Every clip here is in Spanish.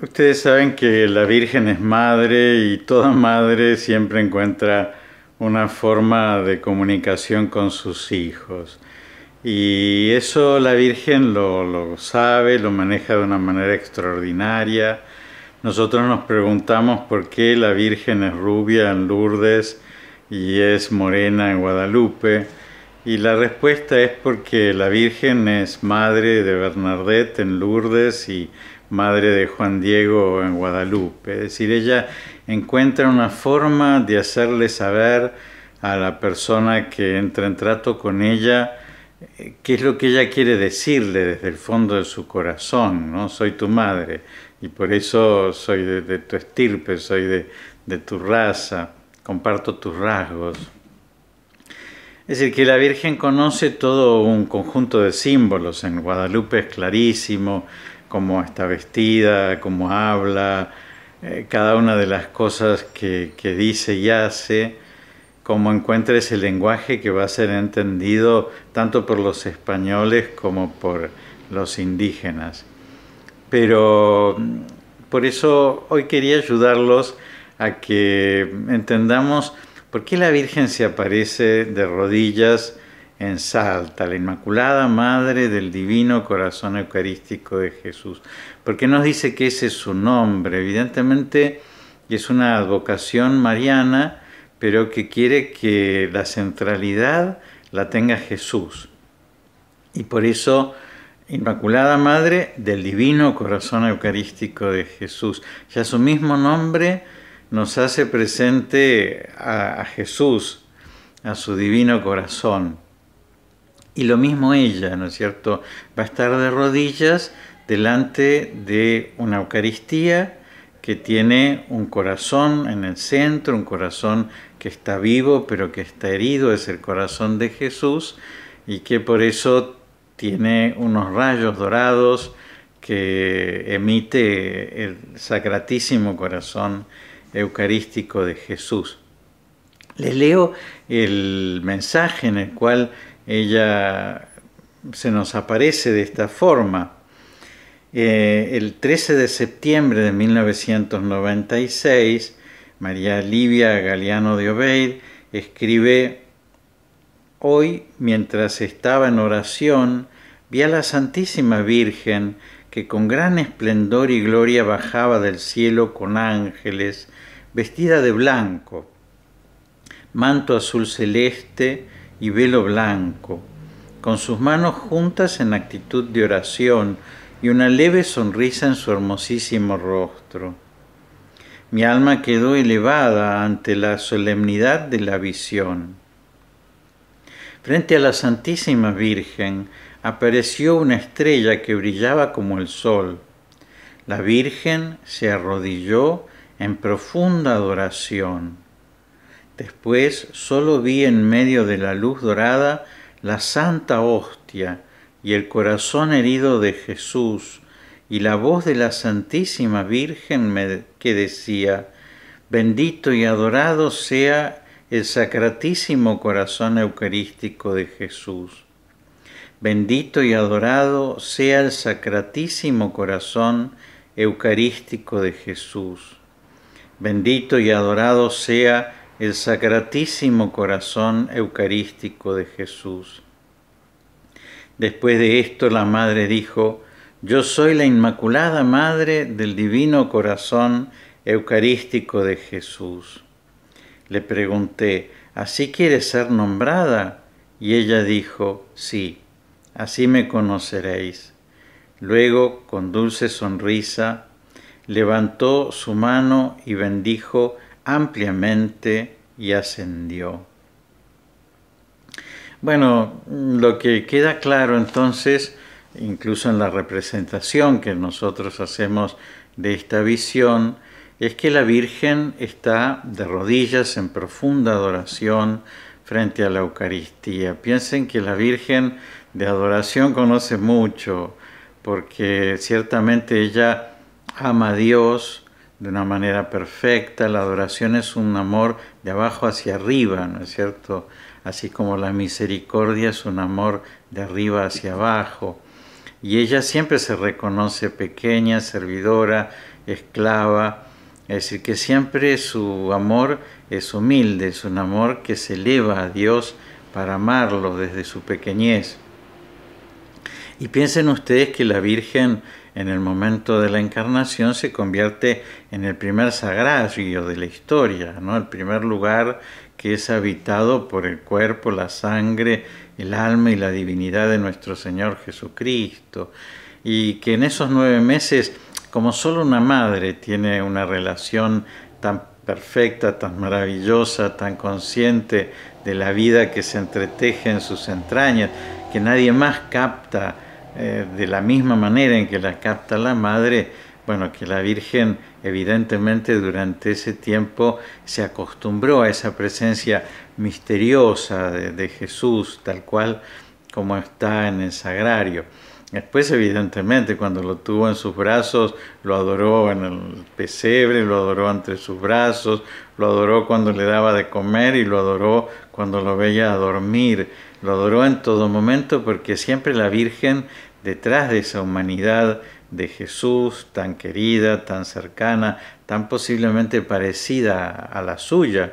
Ustedes saben que la Virgen es madre y toda madre siempre encuentra una forma de comunicación con sus hijos. Y eso la Virgen lo sabe, lo maneja de una manera extraordinaria. Nosotros nos preguntamos por qué la Virgen es rubia en Lourdes y es morena en Guadalupe. Y la respuesta es porque la Virgen es madre de Bernadette en Lourdes y madre de Juan Diego en Guadalupe. Es decir, ella encuentra una forma de hacerle saber a la persona que entra en trato con ella qué es lo que ella quiere decirle desde el fondo de su corazón, ¿no? Soy tu madre y por eso soy de tu estirpe, soy de tu raza, comparto tus rasgos. Es decir, que la Virgen conoce todo un conjunto de símbolos. En Guadalupe es clarísimo cómo está vestida, cómo habla, cada una de las cosas que dice y hace, cómo encuentra ese lenguaje que va a ser entendido tanto por los españoles como por los indígenas. Pero por eso hoy quería ayudarlos a que entendamos por qué la Virgen se aparece de rodillas en Salta, la Inmaculada Madre del Divino Corazón Eucarístico de Jesús. ¿Por qué nos dice que ese es su nombre? Evidentemente es una advocación mariana, pero que quiere que la centralidad la tenga Jesús. Y por eso, Inmaculada Madre del Divino Corazón Eucarístico de Jesús. Ya su mismo nombre nos hace presente a Jesús, a su divino corazón. Y lo mismo ella, ¿no es cierto? Va a estar de rodillas delante de una Eucaristía que tiene un corazón en el centro, un corazón que está vivo pero que está herido, es el corazón de Jesús, y que por eso tiene unos rayos dorados que emite el Sacratísimo Corazón Eucarístico de Jesús. Les leo el mensaje en el cual ella se nos aparece de esta forma. El 13 de septiembre de 1996, María Livia Galeano de Obeid escribe: hoy, mientras estaba en oración, vi a la Santísima Virgen que con gran esplendor y gloria bajaba del cielo con ángeles, vestida de blanco, manto azul celeste y velo blanco, con sus manos juntas en actitud de oración y una leve sonrisa en su hermosísimo rostro. Mi alma quedó elevada ante la solemnidad de la visión. Frente a la Santísima Virgen apareció una estrella que brillaba como el sol. La Virgen se arrodilló en profunda adoración. Después solo vi en medio de la luz dorada la Santa Hostia y el corazón herido de Jesús y la voz de la Santísima Virgen que decía: bendito y adorado sea el Sacratísimo Corazón Eucarístico de Jesús. Bendito y adorado sea el Sacratísimo Corazón Eucarístico de Jesús. Bendito y adorado sea el Sacratísimo Corazón Eucarístico de Jesús. Después de esto la Madre dijo: yo soy la Inmaculada Madre del Divino Corazón Eucarístico de Jesús. Le pregunté: ¿así quieres ser nombrada? Y ella dijo: sí, así me conoceréis. Luego, con dulce sonrisa, levantó su mano y bendijo ampliamente y ascendió. Bueno, lo que queda claro entonces, incluso en la representación que nosotros hacemos de esta visión, es que la Virgen está de rodillas en profunda adoración frente a la Eucaristía. Piensen que la Virgen de adoración conoce mucho, porque ciertamente ella ama a Dios de una manera perfecta. La adoración es un amor de abajo hacia arriba, ¿no es cierto? Así como la misericordia es un amor de arriba hacia abajo. Y ella siempre se reconoce pequeña, servidora esclava. Es decir, que siempre su amor es humilde, es un amor que se eleva a Dios para amarlo desde su pequeñez. Y piensen ustedes que la Virgen en el momento de la encarnación se convierte en el primer sagrario de la historia, ¿no? El primer lugar que es habitado por el cuerpo, la sangre, el alma y la divinidad de nuestro Señor Jesucristo. Y que en esos 9 meses, como solo una madre tiene una relación tan perfecta, tan maravillosa, tan consciente de la vida que se entreteje en sus entrañas, que nadie más capta de la misma manera en que la capta la madre, bueno, que la Virgen evidentemente durante ese tiempo se acostumbró a esa presencia misteriosa de Jesús, tal cual como está en el sagrario. Después, evidentemente, cuando lo tuvo en sus brazos, lo adoró en el pesebre, lo adoró entre sus brazos, lo adoró cuando le daba de comer y lo adoró cuando lo veía dormir. Lo adoró en todo momento porque siempre la Virgen, detrás de esa humanidad de Jesús, tan querida, tan cercana, tan posiblemente parecida a la suya,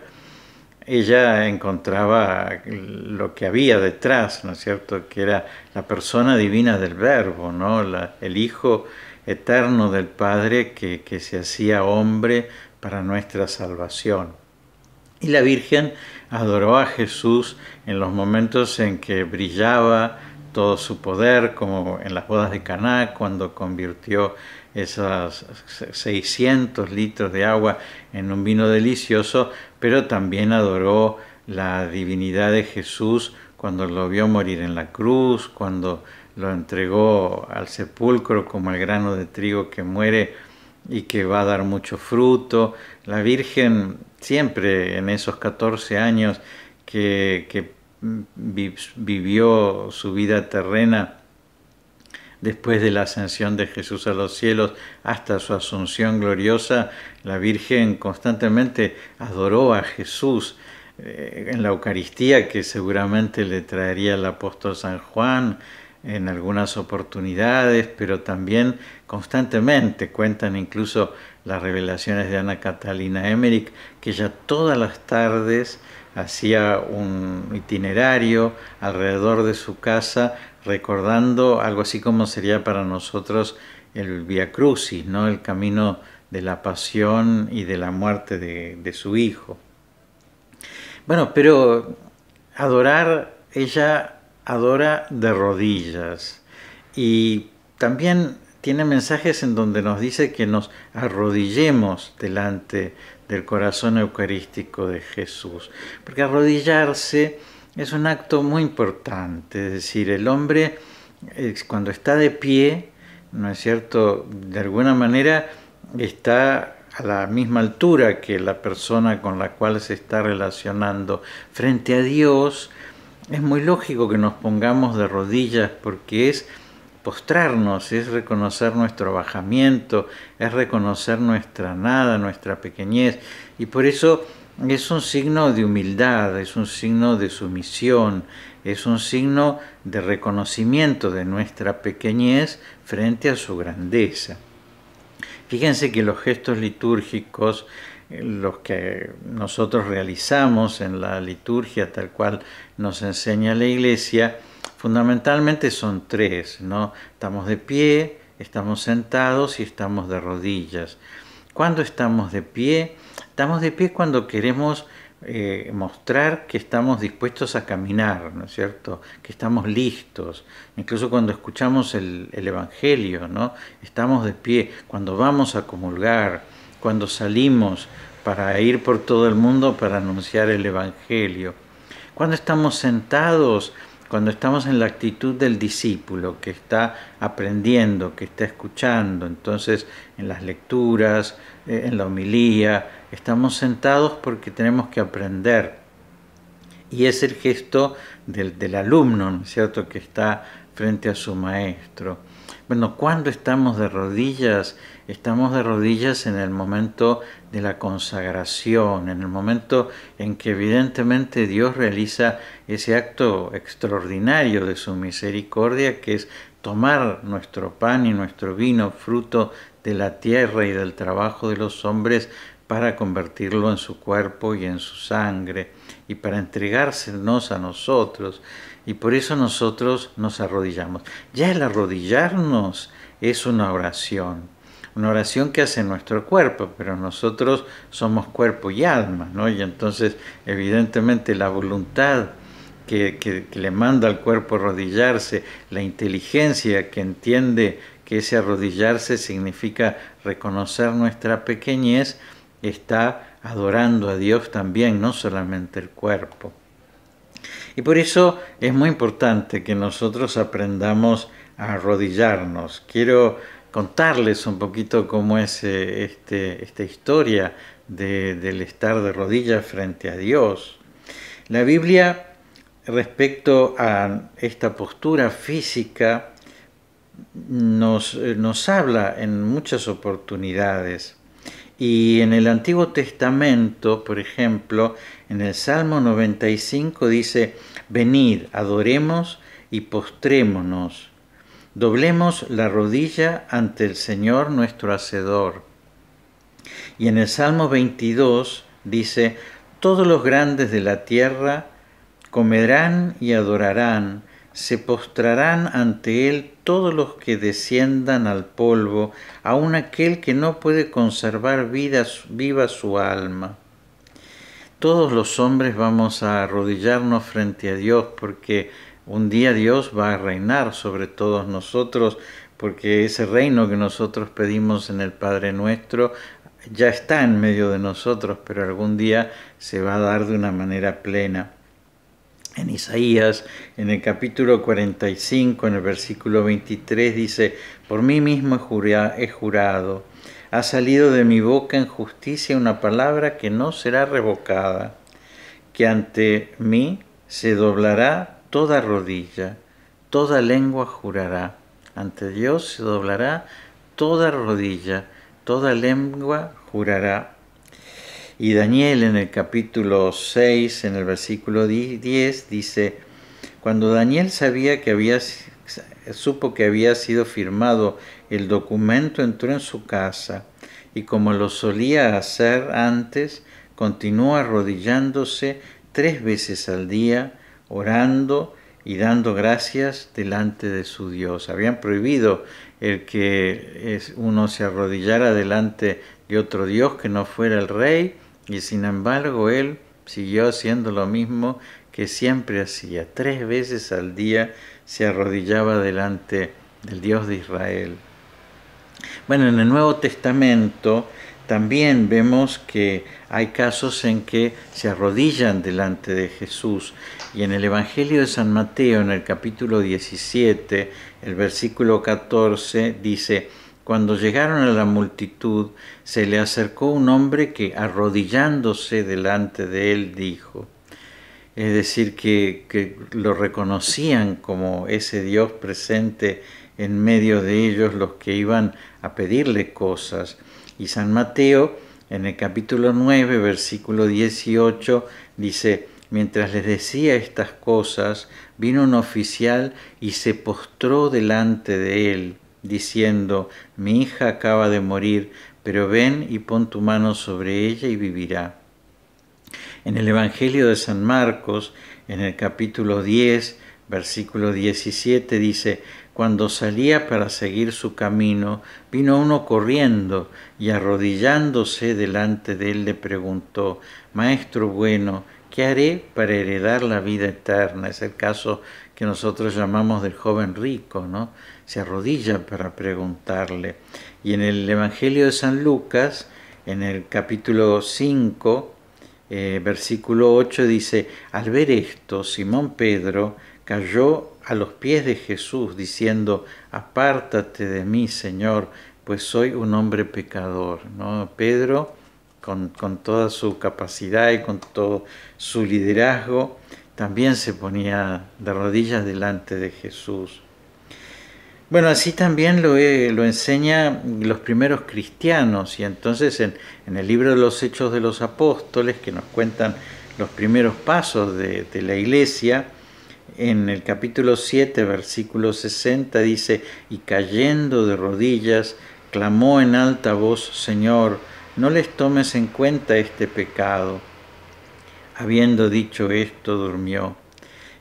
ella encontraba lo que había detrás, ¿no es cierto?, que era la persona divina del Verbo, ¿no?, el Hijo eterno del Padre que se hacía hombre para nuestra salvación. Y la Virgen adoró a Jesús en los momentos en que brillaba todo su poder, como en las bodas de Caná, cuando convirtió esos 600 litros de agua en un vino delicioso, pero también adoró la divinidad de Jesús cuando lo vio morir en la cruz, cuando lo entregó al sepulcro como el grano de trigo que muere y que va a dar mucho fruto. La Virgen siempre en esos 14 años que vivió su vida terrena después de la ascensión de Jesús a los cielos hasta su asunción gloriosa, la Virgen constantemente adoró a Jesús en la Eucaristía, que seguramente le traería el apóstol San Juan en algunas oportunidades, pero también constantemente cuentan incluso las revelaciones de Ana Catalina Emmerich, que ya todas las tardes hacía un itinerario alrededor de su casa recordando algo así como sería para nosotros el Vía Crucis, ¿no?, el camino de la pasión y de la muerte de su hijo. Bueno, pero adorar, ella adora de rodillas y también tiene mensajes en donde nos dice que nos arrodillemos delante del corazón eucarístico de Jesús, porque arrodillarse es un acto muy importante, es decir, el hombre cuando está de pie, ¿no es cierto?, de alguna manera está a la misma altura que la persona con la cual se está relacionando. Frente a Dios es muy lógico que nos pongamos de rodillas porque es postrarnos, es reconocer nuestro bajamiento, es reconocer nuestra nada, nuestra pequeñez, y por eso es un signo de humildad, es un signo de sumisión, es un signo de reconocimiento de nuestra pequeñez frente a su grandeza. Fíjense que los gestos litúrgicos, los que nosotros realizamos en la liturgia tal cual nos enseña la Iglesia, fundamentalmente son 3, ¿no? Estamos de pie, estamos sentados y estamos de rodillas. ¿Cuándo estamos de pie? Estamos de pie cuando queremos mostrar que estamos dispuestos a caminar, ¿no es cierto?, que estamos listos. Incluso cuando escuchamos el Evangelio, ¿no?, estamos de pie. Cuando vamos a comulgar, cuando salimos para ir por todo el mundo para anunciar el Evangelio. Cuando estamos sentados, cuando estamos en la actitud del discípulo que está aprendiendo, que está escuchando, entonces en las lecturas, en la homilía, estamos sentados porque tenemos que aprender. Y es el gesto del alumno, ¿no es cierto?, que está frente a su maestro. Bueno, ¿cuándo estamos de rodillas? Estamos de rodillas en el momento de la consagración, en el momento en que evidentemente Dios realiza ese acto extraordinario de su misericordia, que es tomar nuestro pan y nuestro vino, fruto de la tierra y del trabajo de los hombres, para convertirlo en su cuerpo y en su sangre, y para entregársenos a nosotros. Y por eso nosotros nos arrodillamos. Ya el arrodillarnos es una oración que hace nuestro cuerpo, pero nosotros somos cuerpo y alma, ¿no? Y entonces, evidentemente, la voluntad que le manda al cuerpo arrodillarse, la inteligencia que entiende que ese arrodillarse significa reconocer nuestra pequeñez, está adorando a Dios también, no solamente el cuerpo. Y por eso es muy importante que nosotros aprendamos a arrodillarnos. Quiero contarles un poquito cómo es esta historia del estar de rodillas frente a Dios. La Biblia, respecto a esta postura física, nos habla en muchas oportunidades. Y en el Antiguo Testamento, por ejemplo, en el Salmo 95 dice: venid, adoremos y postrémonos, doblemos la rodilla ante el Señor nuestro Hacedor. Y en el Salmo 22 dice: todos los grandes de la tierra comerán y adorarán, se postrarán ante él todos los que desciendan al polvo, aun aquel que no puede conservar viva su alma. Todos los hombres vamos a arrodillarnos frente a Dios, porque un día Dios va a reinar sobre todos nosotros, porque ese reino que nosotros pedimos en el Padre Nuestro ya está en medio de nosotros, pero algún día se va a dar de una manera plena. En Isaías, en el capítulo 45, en el versículo 23, dice: por mí mismo he jurado, ha salido de mi boca en justicia una palabra que no será revocada, que ante mí se doblará toda rodilla, toda lengua jurará. Ante Dios se doblará toda rodilla, toda lengua jurará. Y Daniel, en el capítulo 6, en el versículo 10, dice: cuando Daniel supo que había sido firmado el documento, entró en su casa, y como lo solía hacer antes, continuó arrodillándose 3 veces al día, orando y dando gracias delante de su Dios. Habían prohibido el que uno se arrodillara delante de otro Dios que no fuera el rey, y sin embargo él siguió haciendo lo mismo que siempre hacía. 3 veces al día se arrodillaba delante del Dios de Israel. Bueno, en el Nuevo Testamento también vemos que hay casos en que se arrodillan delante de Jesús. Y en el Evangelio de San Mateo, en el capítulo 17, el versículo 14, dice: cuando llegaron a la multitud, se le acercó un hombre que, arrodillándose delante de él, dijo. Es decir, que lo reconocían como ese Dios presente en medio de ellos, los que iban a pedirle cosas. Y San Mateo, en el capítulo 9, versículo 18, dice: mientras les decía estas cosas, vino un oficial y se postró delante de él, diciendo: mi hija acaba de morir, pero ven y pon tu mano sobre ella y vivirá. En el Evangelio de San Marcos, en el capítulo 10, versículo 17, dice: cuando salía para seguir su camino, vino uno corriendo y arrodillándose delante de él le preguntó: Maestro bueno, ¿qué haré para heredar la vida eterna? Es el caso que nosotros llamamos del joven rico, ¿no? Se arrodilla para preguntarle. Y en el Evangelio de San Lucas, en el capítulo 5, versículo 8, dice: al ver esto, Simón Pedro cayó a los pies de Jesús, diciendo: apártate de mí, Señor, pues soy un hombre pecador, ¿no? Pedro, con toda su capacidad y con todo su liderazgo, también se ponía de rodillas delante de Jesús. Bueno, así también lo enseñan los primeros cristianos, y entonces en el libro de los Hechos de los Apóstoles, que nos cuentan los primeros pasos de la Iglesia, en el capítulo 7, versículo 60, dice: y cayendo de rodillas, clamó en alta voz: Señor, no les tomes en cuenta este pecado. Habiendo dicho esto, durmió.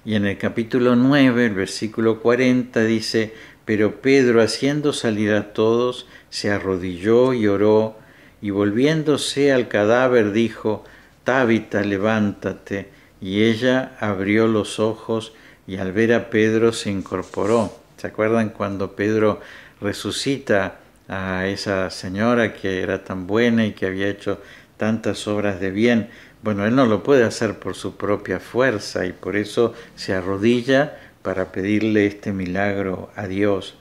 Y en el capítulo 9, el versículo 40, dice: pero Pedro, haciendo salir a todos, se arrodilló y oró, y volviéndose al cadáver dijo: Tabita, levántate. Y ella abrió los ojos, y al ver a Pedro se incorporó. ¿Se acuerdan cuando Pedro resucita a esa señora que era tan buena y que había hecho tantas obras de bien? Bueno, él no lo puede hacer por su propia fuerza y por eso se arrodilla para pedirle este milagro a Dios.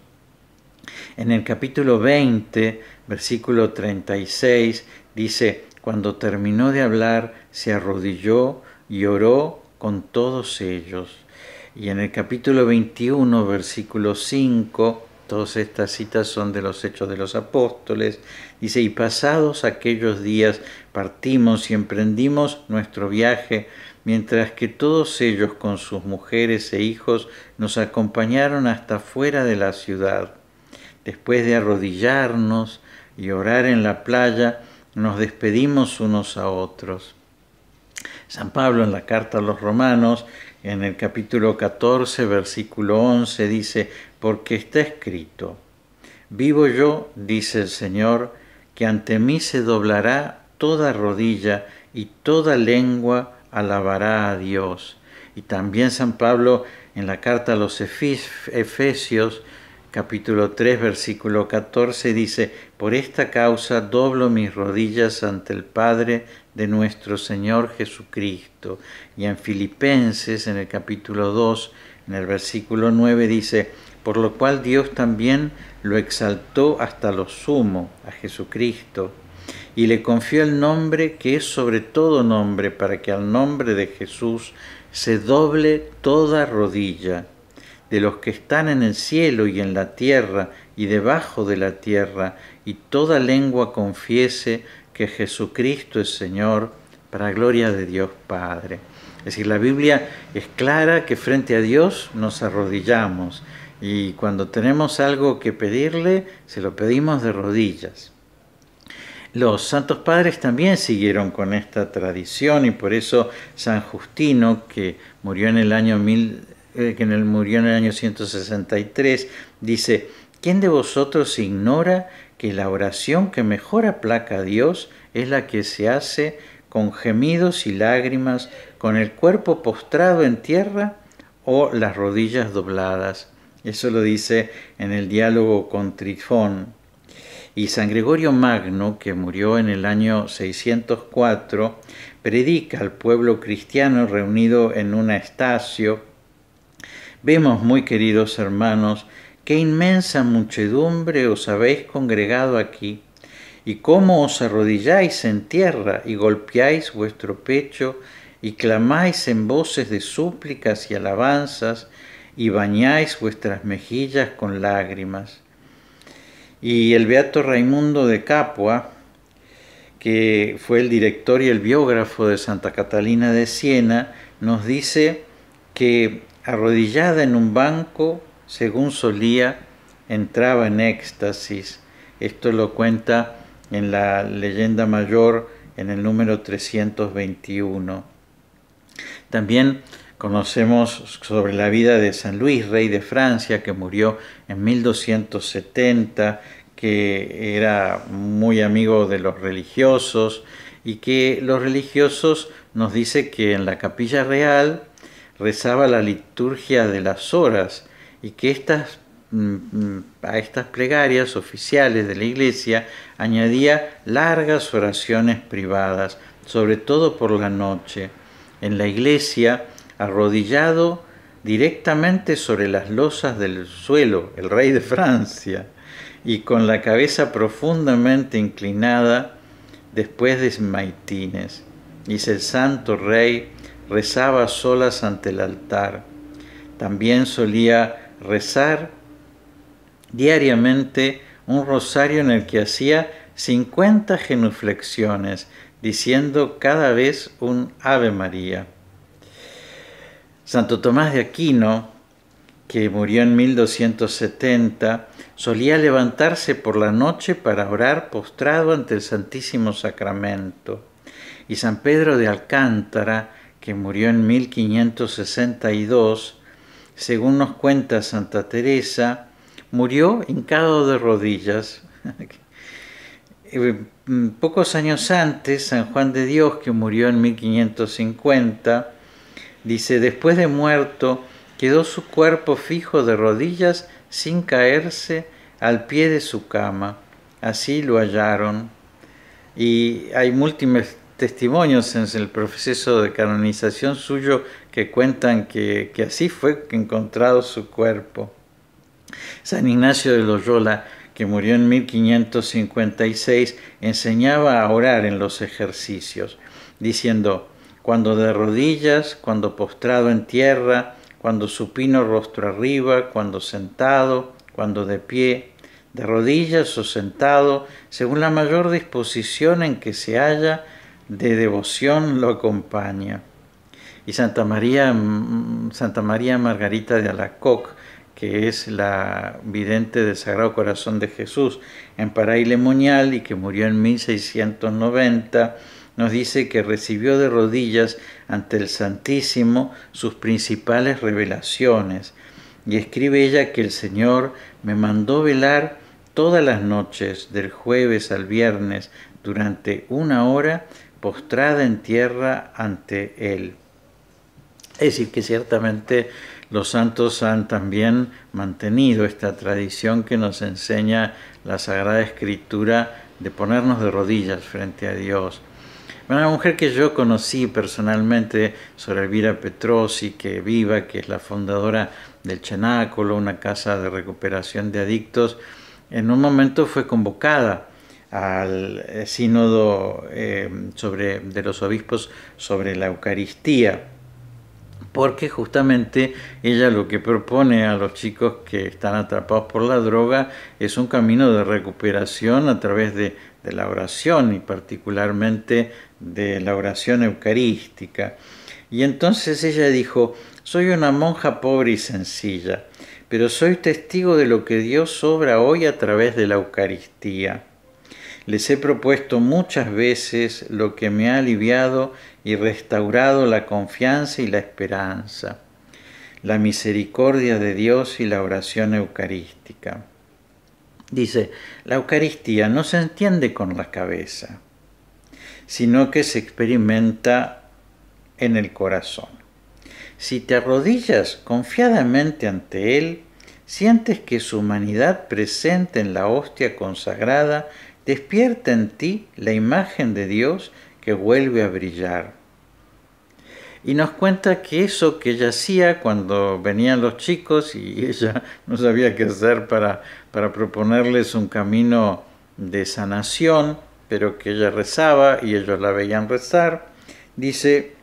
En el capítulo 20, versículo 36, dice: cuando terminó de hablar, se arrodilló y oró con todos ellos. Y en el capítulo 21, versículo 5, todas estas citas son de los Hechos de los Apóstoles, dice: y pasados aquellos días partimos y emprendimos nuestro viaje, mientras que todos ellos con sus mujeres e hijos nos acompañaron hasta fuera de la ciudad. Después de arrodillarnos y orar en la playa, nos despedimos unos a otros. San Pablo en la carta a los Romanos, en el capítulo 14, versículo 11, dice: porque está escrito: vivo yo, dice el Señor, que ante mí se doblará toda rodilla y toda lengua alabará a Dios. Y también San Pablo en la carta a los Efesios, capítulo 3, versículo 14, dice: por esta causa doblo mis rodillas ante el Padre de nuestro Señor Jesucristo. Y en Filipenses, en el capítulo 2, en el versículo 9, dice: por lo cual Dios también lo exaltó hasta lo sumo, a Jesucristo, y le confió el nombre que es sobre todo nombre, para que al nombre de Jesús se doble toda rodilla, de los que están en el cielo y en la tierra y debajo de la tierra, y toda lengua confiese que Jesucristo es Señor, para gloria de Dios Padre. Es decir, la Biblia es clara que frente a Dios nos arrodillamos, y cuando tenemos algo que pedirle, se lo pedimos de rodillas. Los santos padres también siguieron con esta tradición, y por eso San Justino, que murió en el año 163, dice: ¿quién de vosotros ignora que la oración que mejor aplaca a Dios es la que se hace con gemidos y lágrimas, con el cuerpo postrado en tierra o las rodillas dobladas? Eso lo dice en el diálogo con Trifón. Y San Gregorio Magno, que murió en el año 604, predica al pueblo cristiano reunido en una estacio: vemos, muy queridos hermanos, qué inmensa muchedumbre os habéis congregado aquí, y cómo os arrodilláis en tierra y golpeáis vuestro pecho y clamáis en voces de súplicas y alabanzas y bañáis vuestras mejillas con lágrimas. Y el beato Raimundo de Capua, que fue el director y el biógrafo de Santa Catalina de Siena, nos dice que arrodillada en un banco, según solía, entraba en éxtasis. Esto lo cuenta en la leyenda mayor, en el número 321. También conocemos sobre la vida de San Luis, rey de Francia, que murió en 1270, que era muy amigo de los religiosos, y que los religiosos nos dice que en la capilla real rezaba la liturgia de las horas, y que a estas plegarias oficiales de la Iglesia añadía largas oraciones privadas, sobre todo por la noche. En la Iglesia, arrodillado directamente sobre las losas del suelo, el rey de Francia, y con la cabeza profundamente inclinada después de maitines. Dice: el santo rey rezaba a solas ante el altar. También solía rezar diariamente un rosario en el que hacía 50 genuflexiones, diciendo cada vez un Ave María. Santo Tomás de Aquino, que murió en 1270, solía levantarse por la noche para orar postrado ante el Santísimo Sacramento. Y San Pedro de Alcántara, que murió en 1562, según nos cuenta Santa Teresa, murió hincado de rodillas. Pocos años antes, San Juan de Dios, que murió en 1550, dice, después de muerto, quedó su cuerpo fijo de rodillas sin caerse al pie de su cama. Así lo hallaron. Y hay múltiples testimonios en el proceso de canonización suyo que cuentan que así fue encontrado su cuerpo. San Ignacio de Loyola, que murió en 1556, enseñaba a orar en los ejercicios, diciendo, cuando de rodillas, cuando postrado en tierra, cuando supino rostro arriba, cuando sentado, cuando de pie, de rodillas o sentado, según la mayor disposición en que se halla, de devoción lo acompaña. Y Santa María Margarita de Alacoque, que es la vidente del Sagrado Corazón de Jesús en Paray-le-Monial y que murió en 1690, nos dice que recibió de rodillas ante el Santísimo sus principales revelaciones. Y escribe ella que el Señor me mandó velar todas las noches, del jueves al viernes, durante 1 hora, postrada en tierra ante Él. Es decir, que ciertamente los santos han también mantenido esta tradición que nos enseña la Sagrada Escritura de ponernos de rodillas frente a Dios. Una mujer que yo conocí personalmente, Sor Elvira Petrosi, que es la fundadora del Cenáculo, una casa de recuperación de adictos, en un momento fue convocada al sínodo de los obispos sobre la Eucaristía, porque justamente ella lo que propone a los chicos que están atrapados por la droga es un camino de recuperación a través de la oración y particularmente de la oración eucarística. Y entonces ella dijo, soy una monja pobre y sencilla, pero soy testigo de lo que Dios obra hoy a través de la Eucaristía. Les he propuesto muchas veces lo que me ha aliviado y restaurado la confianza y la esperanza, la misericordia de Dios y la oración eucarística. Dice, la Eucaristía no se entiende con la cabeza, sino que se experimenta en el corazón. Si te arrodillas confiadamente ante Él, sientes que su humanidad presente en la hostia consagrada despierta en ti la imagen de Dios que vuelve a brillar. Y nos cuenta que eso que ella hacía cuando venían los chicos y ella no sabía qué hacer para proponerles un camino de sanación, pero que ella rezaba y ellos la veían rezar, dice,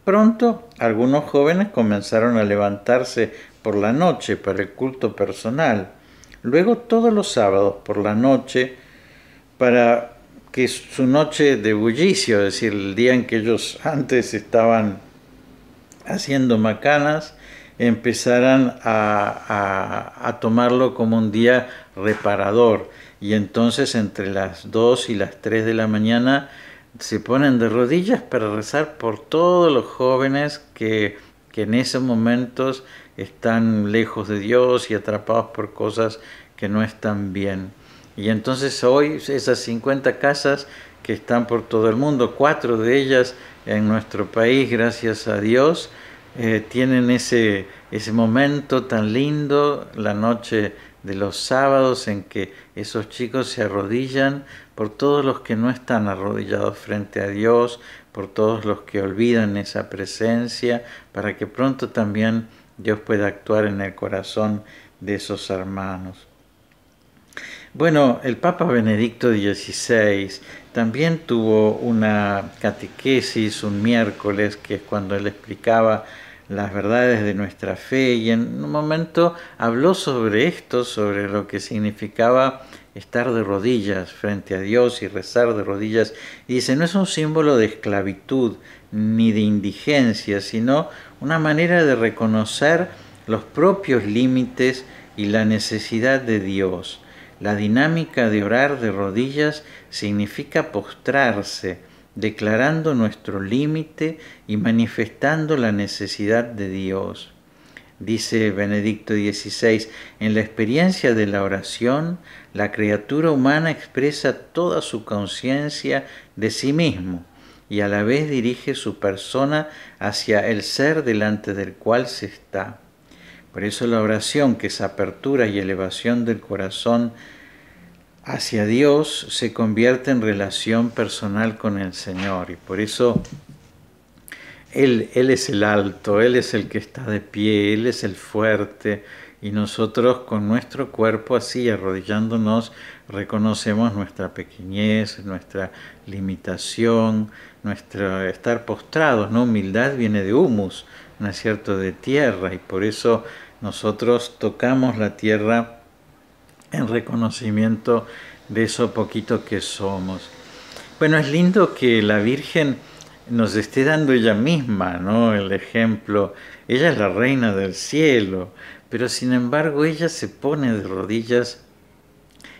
pronto algunos jóvenes comenzaron a levantarse por la noche para el culto personal, luego todos los sábados por la noche para que su noche de bullicio, es decir, el día en que ellos antes estaban haciendo macanas, empezaran a tomarlo como un día reparador. Y entonces entre las 2 y las 3 de la mañana se ponen de rodillas para rezar por todos los jóvenes que en esos momentos están lejos de Dios y atrapados por cosas que no están bien. Y entonces hoy esas 50 casas que están por todo el mundo, 4 de ellas en nuestro país, gracias a Dios, tienen ese momento tan lindo, la noche de los sábados, en que esos chicos se arrodillan por todos los que no están arrodillados frente a Dios, por todos los que olvidan esa presencia, para que pronto también Dios pueda actuar en el corazón de esos hermanos. Bueno, el Papa Benedicto XVI también tuvo una catequesis un miércoles, que es cuando él explicaba las verdades de nuestra fe, y en un momento habló sobre esto, sobre lo que significaba estar de rodillas frente a Dios y rezar de rodillas, y dice, no es un símbolo de esclavitud ni de indigencia, sino una manera de reconocer los propios límites y la necesidad de Dios. La dinámica de orar de rodillas significa postrarse, declarando nuestro límite y manifestando la necesidad de Dios. Dice Benedicto XVI, en la experiencia de la oración, la criatura humana expresa toda su conciencia de sí mismo y a la vez dirige su persona hacia el ser delante del cual se está. Por eso la oración, que es apertura y elevación del corazón hacia Dios, se convierte en relación personal con el Señor. Y por eso Él es el alto, Él es el que está de pie, Él es el fuerte. Y nosotros con nuestro cuerpo así, arrodillándonos, reconocemos nuestra pequeñez, nuestra limitación, nuestro estar postrados, ¿no? Humildad viene de humus, ¿no es cierto?, de tierra, y por eso nosotros tocamos la tierra en reconocimiento de eso poquito que somos. Bueno, es lindo que la Virgen nos esté dando ella misma, ¿no?, el ejemplo. Ella es la reina del cielo, pero sin embargo ella se pone de rodillas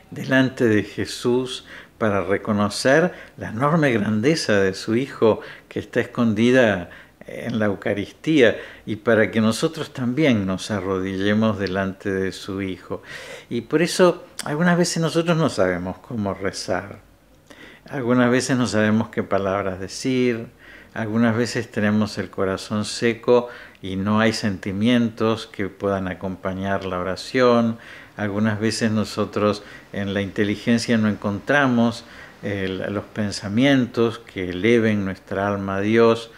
delante de Jesús para reconocer la enorme grandeza de su Hijo que está escondida en la Eucaristía, y para que nosotros también nos arrodillemos delante de su Hijo. Y por eso algunas veces nosotros no sabemos cómo rezar, algunas veces no sabemos qué palabras decir, algunas veces tenemos el corazón seco y no hay sentimientos que puedan acompañar la oración, algunas veces nosotros en la inteligencia no encontramos los pensamientos que eleven nuestra alma a Dios.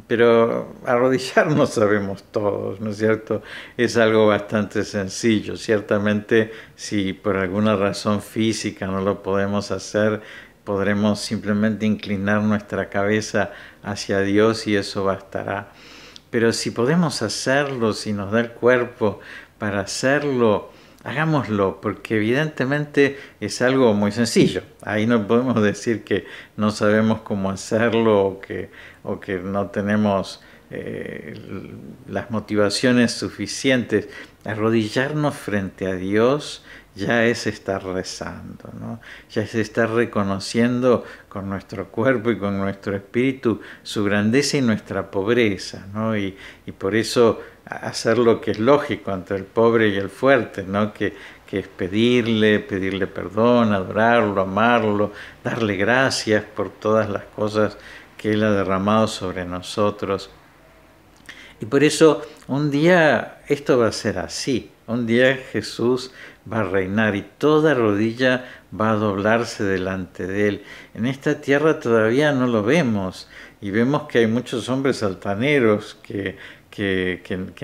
Pero arrodillarnos sabemos todos, ¿no es cierto? Es algo bastante sencillo. Ciertamente, si por alguna razón física no lo podemos hacer, podremos simplemente inclinar nuestra cabeza hacia Dios y eso bastará. Pero si podemos hacerlo, si nos da el cuerpo para hacerlo, hagámoslo, porque evidentemente es algo muy sencillo. Ahí no podemos decir que no sabemos cómo hacerlo o que no tenemos las motivaciones suficientes. Arrodillarnos frente a Dios ya es estar rezando, ¿no? Ya es estar reconociendo con nuestro cuerpo y con nuestro espíritu su grandeza y nuestra pobreza, ¿no? Y por eso hacer lo que es lógico entre el pobre y el fuerte, ¿no? Que es pedirle perdón, adorarlo, amarlo, darle gracias por todas las cosas que Él ha derramado sobre nosotros. Y por eso un día esto va a ser así, un día Jesús va a reinar y toda rodilla va a doblarse delante de Él. En esta tierra todavía no lo vemos y vemos que hay muchos hombres altaneros que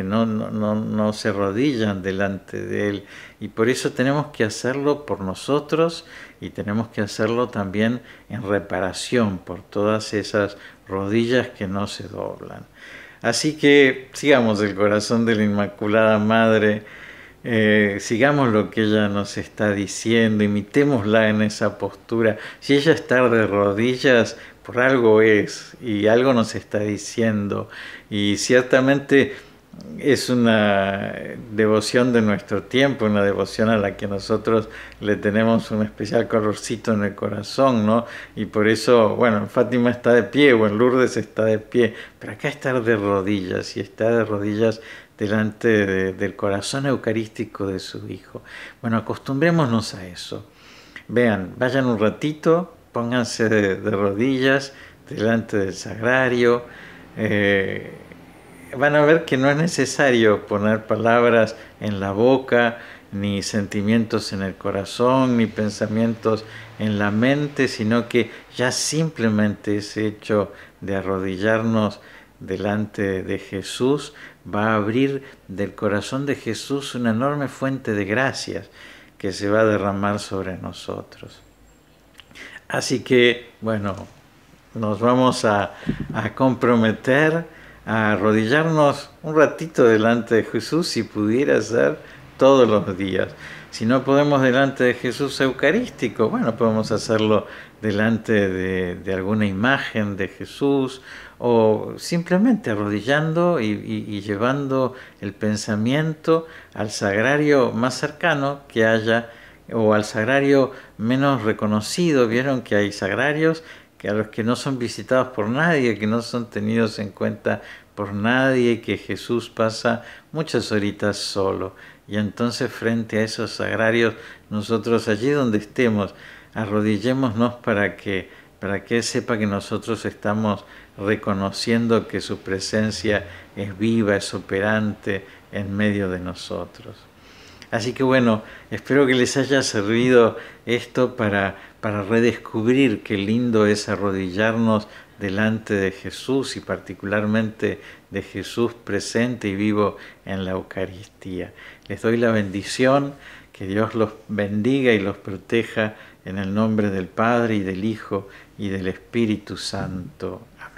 no se arrodillan delante de Él, y por eso tenemos que hacerlo por nosotros y tenemos que hacerlo también en reparación por todas esas rodillas que no se doblan. Así que sigamos el corazón de la Inmaculada Madre, sigamos lo que ella nos está diciendo, imitémosla en esa postura. Si ella está de rodillas, por algo es, y algo nos está diciendo, y ciertamente es una devoción de nuestro tiempo, una devoción a la que nosotros le tenemos un especial colorcito en el corazón, ¿no? Y por eso, bueno, en Fátima está de pie, o en Lourdes está de pie, pero acá estar de rodillas, y está de rodillas delante del corazón eucarístico de su Hijo. Bueno, acostumbrémonos a eso. Vean, vayan un ratito, pónganse de rodillas delante del sagrario. Van a ver que no es necesario poner palabras en la boca, ni sentimientos en el corazón, ni pensamientos en la mente, sino que ya simplemente ese hecho de arrodillarnos delante de Jesús va a abrir del corazón de Jesús una enorme fuente de gracias que se va a derramar sobre nosotros. Así que, bueno, nos vamos a comprometer a arrodillarnos un ratito delante de Jesús, si pudiera ser todos los días. Si no podemos delante de Jesús eucarístico, bueno, podemos hacerlo delante de alguna imagen de Jesús, o simplemente arrodillando y llevando el pensamiento al sagrario más cercano que haya, o al sagrario menos reconocido. Vieron que hay sagrarios que a los que no son visitados por nadie, que no son tenidos en cuenta por nadie, que Jesús pasa muchas horitas solo. Y entonces frente a esos sagrarios, nosotros allí donde estemos, arrodillémonos para que Él sepa que nosotros estamos reconociendo que su presencia es viva, es operante en medio de nosotros. Así que bueno, espero que les haya servido esto para redescubrir qué lindo es arrodillarnos delante de Jesús, y particularmente de Jesús presente y vivo en la Eucaristía. Les doy la bendición, que Dios los bendiga y los proteja en el nombre del Padre y del Hijo y del Espíritu Santo. Amén.